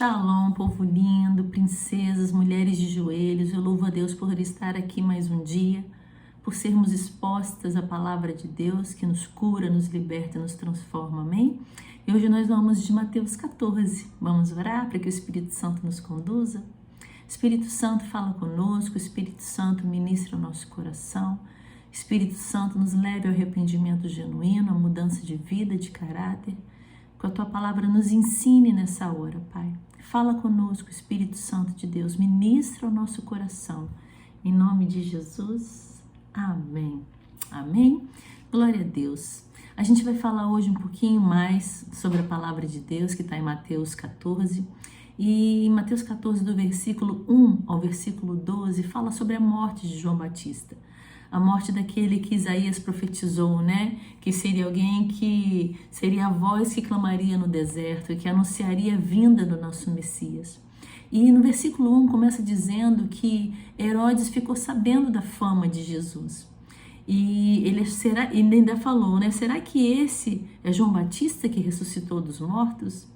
Shalom, povo lindo, princesas, mulheres de joelhos, eu louvo a Deus por estar aqui mais um dia, por sermos expostas à palavra de Deus que nos cura, nos liberta e nos transforma, amém? E hoje nós vamos de Mateus 14, vamos orar para que o Espírito Santo nos conduza? Espírito Santo fala conosco, Espírito Santo ministra o nosso coração, Espírito Santo nos leve ao arrependimento genuíno, à mudança de vida, de caráter, que a Tua palavra nos ensine nessa hora, Pai. Fala conosco, Espírito Santo de Deus, ministra o nosso coração. Em nome de Jesus, amém. Amém? Glória a Deus. A gente vai falar hoje um pouquinho mais sobre a palavra de Deus, que está em Mateus 14. E em Mateus 14, do versículo 1 ao versículo 12, fala sobre a morte de João Batista. A morte daquele que Isaías profetizou, né? Que seria alguém que seria a voz que clamaria no deserto e que anunciaria a vinda do nosso Messias. E no versículo 1 começa dizendo que Herodes ficou sabendo da fama de Jesus. E ele ainda falou, né? Será que esse é João Batista que ressuscitou dos mortos?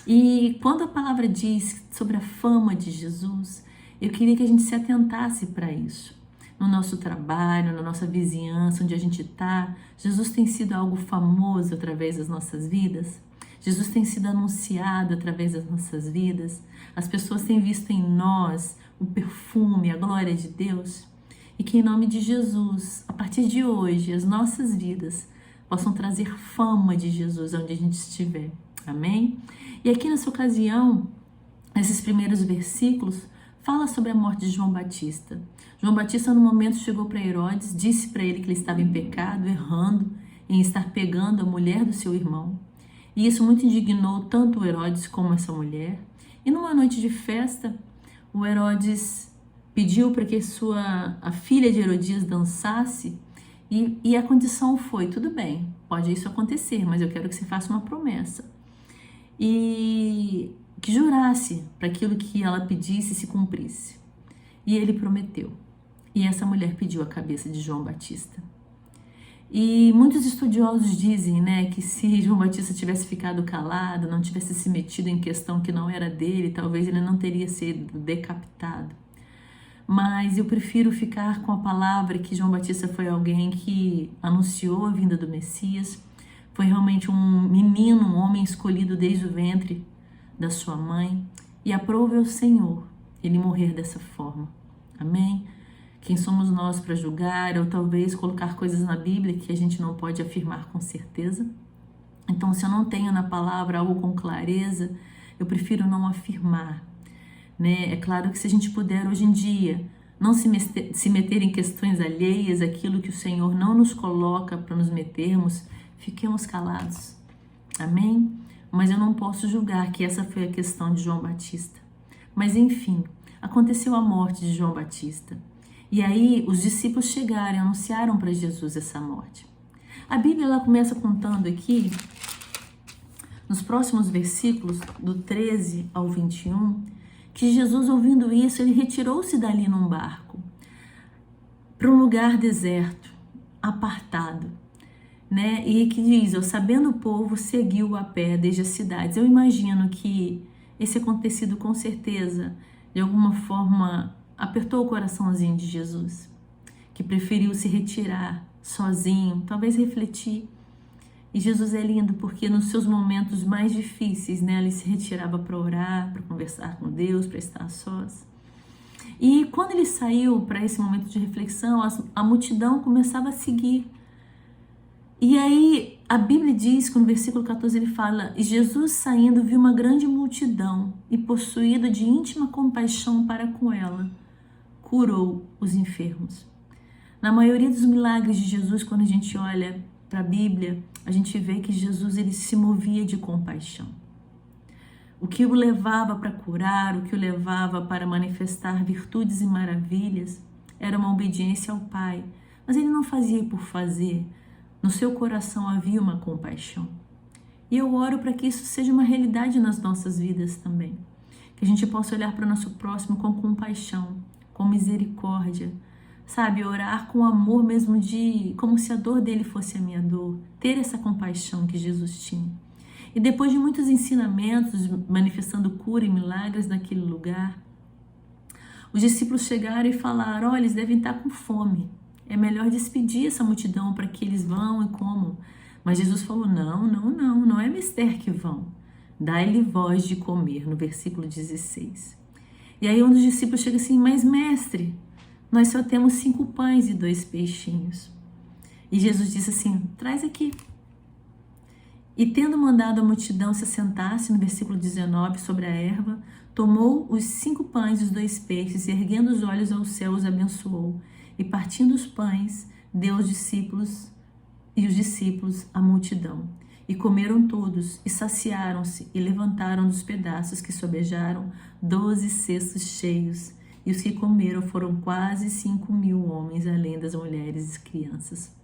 E quando a palavra diz sobre a fama de Jesus, eu queria que a gente se atentasse para isso. No nosso trabalho, na nossa vizinhança, onde a gente está, Jesus tem sido algo famoso através das nossas vidas. Jesus tem sido anunciado através das nossas vidas. As pessoas têm visto em nós o perfume, a glória de Deus. E que em nome de Jesus, a partir de hoje, as nossas vidas possam trazer fama de Jesus onde a gente estiver. Amém? E aqui nessa ocasião, nesses primeiros versículos, fala sobre a morte de João Batista. João Batista, no momento, chegou para Herodes, disse para ele que ele estava em pecado, errando, em estar pegando a mulher do seu irmão. E isso muito indignou tanto o Herodes como essa mulher. E numa noite de festa, o Herodes pediu para que a filha de Herodias dançasse, e a condição foi, tudo bem, pode isso acontecer, mas eu quero que você faça uma promessa. E que jurasse para aquilo que ela pedisse se cumprisse. E ele prometeu. E essa mulher pediu a cabeça de João Batista. E muitos estudiosos dizem, né, que se João Batista tivesse ficado calado, não tivesse se metido em questão que não era dele, talvez ele não teria sido decapitado. Mas eu prefiro ficar com a palavra que João Batista foi alguém que anunciou a vinda do Messias, foi realmente um menino, um homem escolhido desde o ventre da sua mãe, e aprove ao Senhor ele morrer dessa forma. Amém? Quem somos nós para julgar ou talvez colocar coisas na Bíblia que a gente não pode afirmar com certeza? Então, se eu não tenho na palavra algo com clareza, eu prefiro não afirmar, né? É claro que se a gente puder hoje em dia não se meter em questões alheias, aquilo que o Senhor não nos coloca para nos metermos, fiquemos calados. Amém? Mas eu não posso julgar que essa foi a questão de João Batista. Mas enfim, aconteceu a morte de João Batista. E aí os discípulos chegaram e anunciaram para Jesus essa morte. A Bíblia ela começa contando aqui, nos próximos versículos, do 13 ao 21, que Jesus, ouvindo isso, ele retirou-se dali num barco, para um lugar deserto, apartado, né? E que diz, sabendo o povo, seguiu a pé desde as cidades. Eu imagino que esse acontecido com certeza, de alguma forma, apertou o coraçãozinho de Jesus, que preferiu se retirar sozinho, talvez refletir. E Jesus é lindo porque nos seus momentos mais difíceis, né, ele se retirava para orar, para conversar com Deus, para estar a sós. E quando ele saiu para esse momento de reflexão, a multidão começava a seguir. E aí a Bíblia diz que no versículo 14 ele fala, e Jesus saindo viu uma grande multidão e possuído de íntima compaixão para com ela, curou os enfermos. Na maioria dos milagres de Jesus, quando a gente olha para a Bíblia, a gente vê que Jesus ele se movia de compaixão. O que o levava para curar, o que o levava para manifestar virtudes e maravilhas, era uma obediência ao Pai. Mas ele não fazia por fazer. No seu coração havia uma compaixão. E eu oro para que isso seja uma realidade nas nossas vidas também. Que a gente possa olhar para o nosso próximo com compaixão, com misericórdia. Sabe, orar com amor mesmo como se a dor dele fosse a minha dor. Ter essa compaixão que Jesus tinha. E depois de muitos ensinamentos, manifestando cura e milagres naquele lugar, os discípulos chegaram e falaram: olha, eles devem estar com fome. É melhor despedir essa multidão para que eles vão e comam. Mas Jesus falou: não é mister que vão. Dai-lhe voz de comer, no versículo 16. E aí um dos discípulos chega assim: mas mestre, nós só temos 5 pães e 2 peixinhos. E Jesus disse assim: traz aqui. E tendo mandado a multidão se assentasse, no versículo 19, sobre a erva, tomou os 5 pães e os 2 peixes, e erguendo os olhos ao céu, os abençoou. E partindo os pães, deu aos discípulos e os discípulos à multidão. E comeram todos, e saciaram-se, e levantaram dos pedaços que sobejaram 12 cestos cheios. E os que comeram foram quase 5.000 homens, além das mulheres e crianças.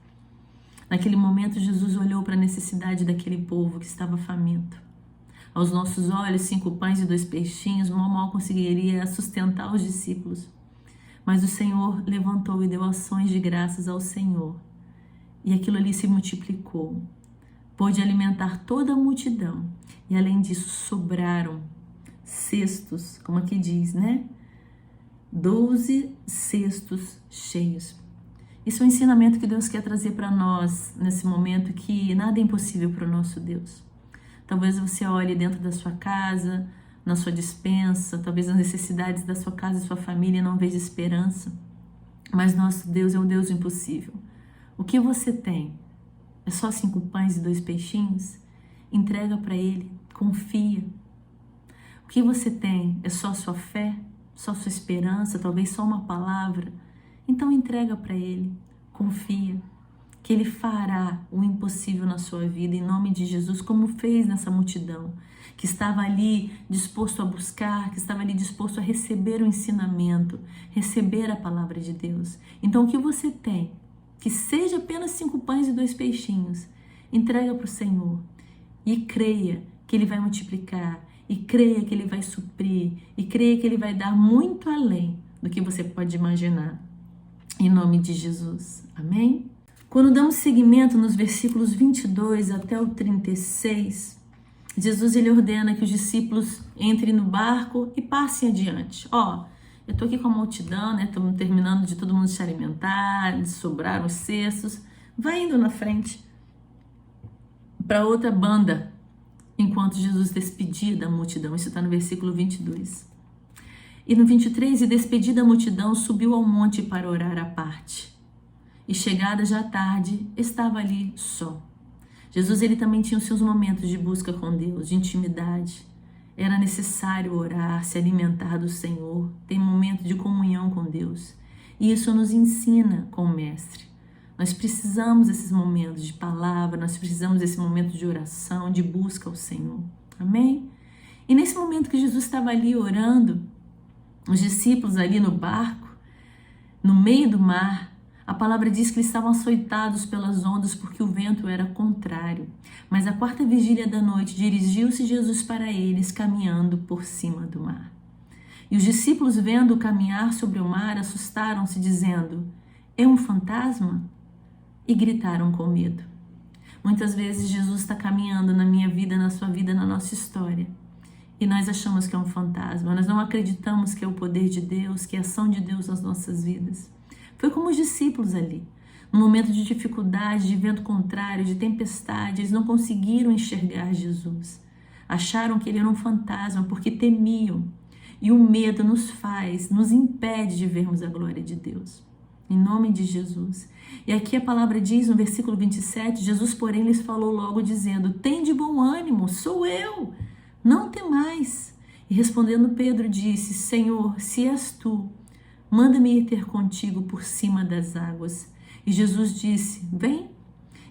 Naquele momento, Jesus olhou para a necessidade daquele povo que estava faminto. Aos nossos olhos, 5 pães e 2 peixinhos mal conseguiria sustentar os discípulos. Mas o Senhor levantou e deu ações de graças ao Senhor. E aquilo ali se multiplicou. Pôde alimentar toda a multidão. E além disso, sobraram cestos, como aqui diz, né? 12 cestos cheios. Isso é um ensinamento que Deus quer trazer para nós nesse momento, que nada é impossível para o nosso Deus. Talvez você olhe dentro da sua casa, na sua despensa, talvez nas necessidades da sua casa e sua família, e não veja esperança. Mas nosso Deus é um Deus impossível. O que você tem? É só 5 pães e 2 peixinhos? Entrega para Ele, confia. O que você tem? É só sua fé? Só sua esperança? Talvez só uma palavra? Então entrega para Ele, confia, que Ele fará o impossível na sua vida, em nome de Jesus, como fez nessa multidão, que estava ali disposto a buscar, que estava ali disposto a receber o ensinamento, receber a palavra de Deus. Então o que você tem, que seja apenas 5 pães e 2 peixinhos, entrega para o Senhor e creia que Ele vai multiplicar, e creia que Ele vai suprir, e creia que Ele vai dar muito além do que você pode imaginar. Em nome de Jesus. Amém? Quando damos seguimento nos versículos 22 até o 36, Jesus ele ordena que os discípulos entrem no barco e passem adiante. Eu estou aqui com a multidão, né? Estamos terminando de todo mundo se alimentar, de sobrar os cestos. Vai indo na frente para outra banda, enquanto Jesus despedia da multidão. Isso está no versículo 22. E no 23, e despedida a multidão, subiu ao monte para orar à parte. E chegada já tarde, estava ali só. Jesus ele também tinha os seus momentos de busca com Deus, de intimidade. Era necessário orar, se alimentar do Senhor, ter momento de comunhão com Deus. E isso nos ensina com o Mestre. Nós precisamos desses momentos de palavra, nós precisamos desse momento de oração, de busca ao Senhor. Amém? E nesse momento que Jesus estava ali orando, os discípulos ali no barco, no meio do mar, a palavra diz que eles estavam açoitados pelas ondas porque o vento era contrário. Mas à 4ª vigília da noite, dirigiu-se Jesus para eles, caminhando por cima do mar. E os discípulos, vendo-o caminhar sobre o mar, assustaram-se, dizendo: é um fantasma? E gritaram com medo. Muitas vezes Jesus está caminhando na minha vida, na sua vida, na nossa história. E nós achamos que é um fantasma, nós não acreditamos que é o poder de Deus, que é a ação de Deus nas nossas vidas. Foi como os discípulos ali, no momento de dificuldade, de vento contrário, de tempestade, eles não conseguiram enxergar Jesus. Acharam que ele era um fantasma porque temiam. E o medo nos impede de vermos a glória de Deus. Em nome de Jesus. E aqui a palavra diz no versículo 27, Jesus, porém, lhes falou logo dizendo: tende bom ânimo, sou eu. Não temais. E respondendo Pedro disse: Senhor, se és tu, manda-me ir ter contigo por cima das águas. E Jesus disse: vem.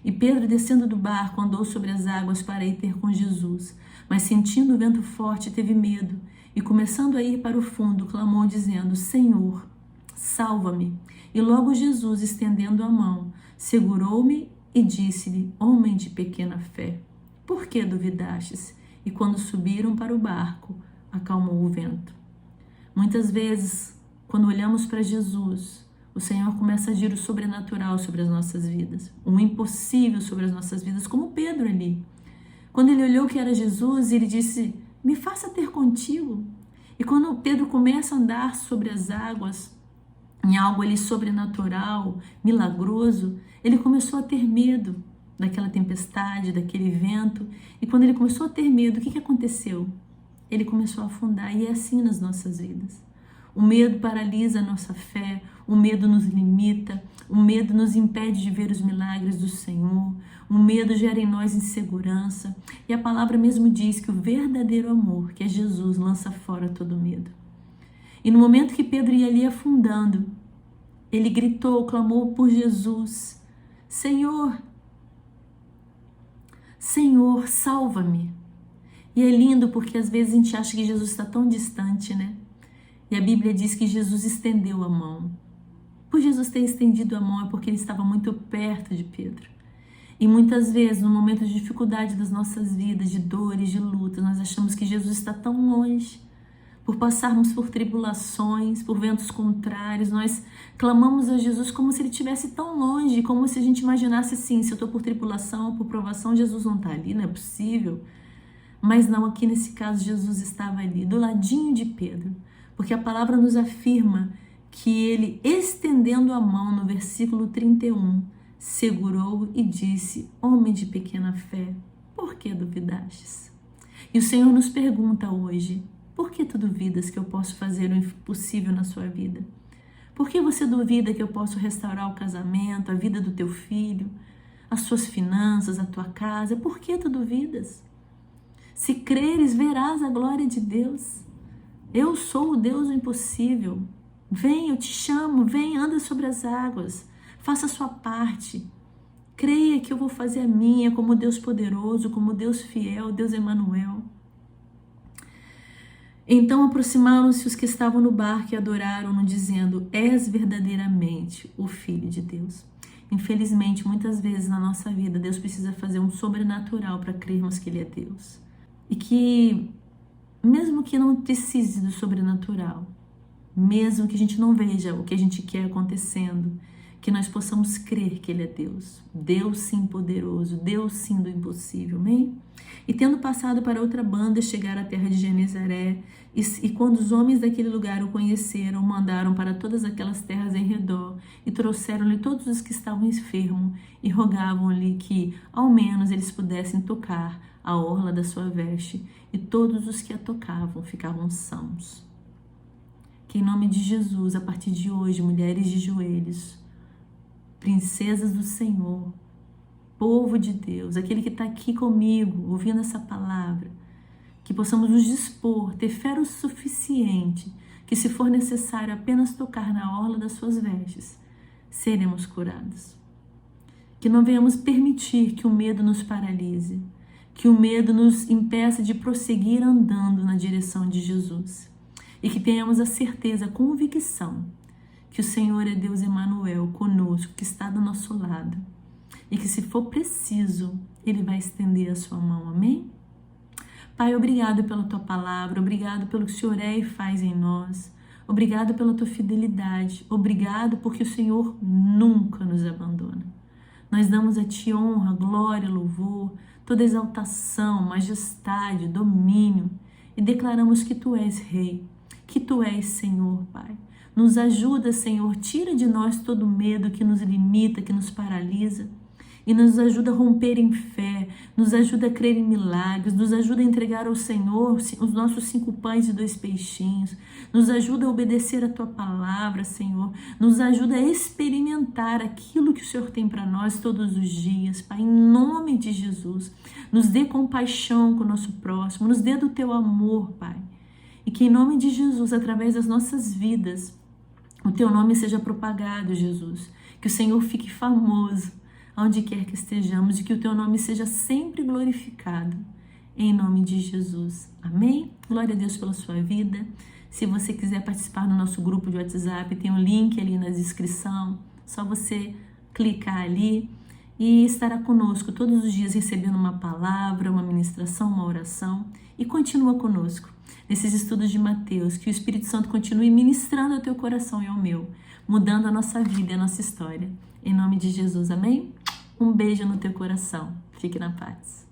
E Pedro, descendo do barco, andou sobre as águas para ir ter com Jesus. Mas sentindo o vento forte, teve medo. E começando a ir para o fundo, clamou dizendo: Senhor, salva-me. E logo Jesus, estendendo a mão, segurou-me e disse-lhe: homem de pequena fé, por que duvidastes? E quando subiram para o barco, acalmou o vento. Muitas vezes, quando olhamos para Jesus, o Senhor começa a agir o sobrenatural sobre as nossas vidas, o impossível sobre as nossas vidas, como Pedro ali. Quando ele olhou que era Jesus, ele disse: me faça ter contigo. E quando Pedro começa a andar sobre as águas, em algo ali sobrenatural, milagroso, ele começou a ter medo daquela tempestade, daquele vento. E quando ele começou a ter medo, o que aconteceu? Ele começou a afundar. E é assim nas nossas vidas. O medo paralisa a nossa fé, o medo nos limita, o medo nos impede de ver os milagres do Senhor, o medo gera em nós insegurança. E a palavra mesmo diz que o verdadeiro amor, que é Jesus, lança fora todo medo. E no momento que Pedro ia ali afundando, ele gritou, clamou por Jesus: Senhor, Senhor, salva-me. E é lindo porque às vezes a gente acha que Jesus está tão distante, né? E a Bíblia diz que Jesus estendeu a mão. Por Jesus ter estendido a mão é porque ele estava muito perto de Pedro. E muitas vezes, no momento de dificuldade das nossas vidas, de dores, de lutas, nós achamos que Jesus está tão longe. Por passarmos por tribulações, por ventos contrários, nós clamamos a Jesus como se ele estivesse tão longe, como se a gente imaginasse assim: se eu estou por tribulação, por provação, Jesus não está ali, não é possível. Mas não, aqui nesse caso, Jesus estava ali, do ladinho de Pedro. Porque a palavra nos afirma que ele, estendendo a mão, no versículo 31, segurou e disse: homem de pequena fé, por que duvidastes? E o Senhor nos pergunta hoje: por que tu duvidas que eu posso fazer o impossível na sua vida? Por que você duvida que eu posso restaurar o casamento, a vida do teu filho, as suas finanças, a tua casa? Por que tu duvidas? Se creres, verás a glória de Deus. Eu sou o Deus do impossível. Vem, eu te chamo, vem, anda sobre as águas, faça a sua parte. Creia que eu vou fazer a minha, como Deus poderoso, como Deus fiel, Deus Emanuel. Então aproximaram-se os que estavam no barco e adoraram-no, dizendo: és verdadeiramente o Filho de Deus. Infelizmente, muitas vezes na nossa vida, Deus precisa fazer um sobrenatural para crermos que Ele é Deus. E que, mesmo que não precise do sobrenatural, mesmo que a gente não veja o que a gente quer acontecendo, que nós possamos crer que Ele é Deus. Deus sim poderoso, Deus sim do impossível, amém? E tendo passado para outra banda, chegaram à terra de Genezaré, e quando os homens daquele lugar o conheceram, mandaram para todas aquelas terras em redor, e trouxeram-lhe todos os que estavam enfermos, e rogavam-lhe que, ao menos, eles pudessem tocar a orla da sua veste, e todos os que a tocavam ficavam sãos. Que em nome de Jesus, a partir de hoje, mulheres de joelhos, princesas do Senhor, povo de Deus, aquele que está aqui comigo, ouvindo essa palavra, que possamos nos dispor, ter fé o suficiente, que se for necessário apenas tocar na orla das suas vestes, seremos curados. Que não venhamos permitir que o medo nos paralise, que o medo nos impeça de prosseguir andando na direção de Jesus. E que tenhamos a certeza, a convicção, que o Senhor é Deus Emanuel conosco, que está do nosso lado. E que se for preciso, Ele vai estender a sua mão, amém? Pai, obrigado pela Tua palavra, obrigado pelo que o Senhor é e faz em nós. Obrigado pela Tua fidelidade, obrigado porque o Senhor nunca nos abandona. Nós damos a Ti honra, glória, louvor, toda exaltação, majestade, domínio e declaramos que Tu és Rei, que Tu és Senhor, Pai. Nos ajuda, Senhor, tira de nós todo medo que nos limita, que nos paralisa e nos ajuda a romper em fé, nos ajuda a crer em milagres, nos ajuda a entregar ao Senhor os nossos 5 pães e 2 peixinhos, nos ajuda a obedecer a Tua palavra, Senhor, nos ajuda a experimentar aquilo que o Senhor tem para nós todos os dias, Pai, em nome de Jesus, nos dê compaixão com o nosso próximo, nos dê do Teu amor, Pai, e que em nome de Jesus, através das nossas vidas, o Teu nome seja propagado, Jesus, que o Senhor fique famoso, onde quer que estejamos, e que o Teu nome seja sempre glorificado, em nome de Jesus. Amém? Glória a Deus pela sua vida. Se você quiser participar do nosso grupo de WhatsApp, tem um link ali na descrição, só você clicar ali e estará conosco todos os dias recebendo uma palavra, uma ministração, uma oração, e continua conosco nesses estudos de Mateus, que o Espírito Santo continue ministrando ao teu coração e ao meu, mudando a nossa vida e a nossa história. Em nome de Jesus, amém? Um beijo no teu coração. Fique na paz.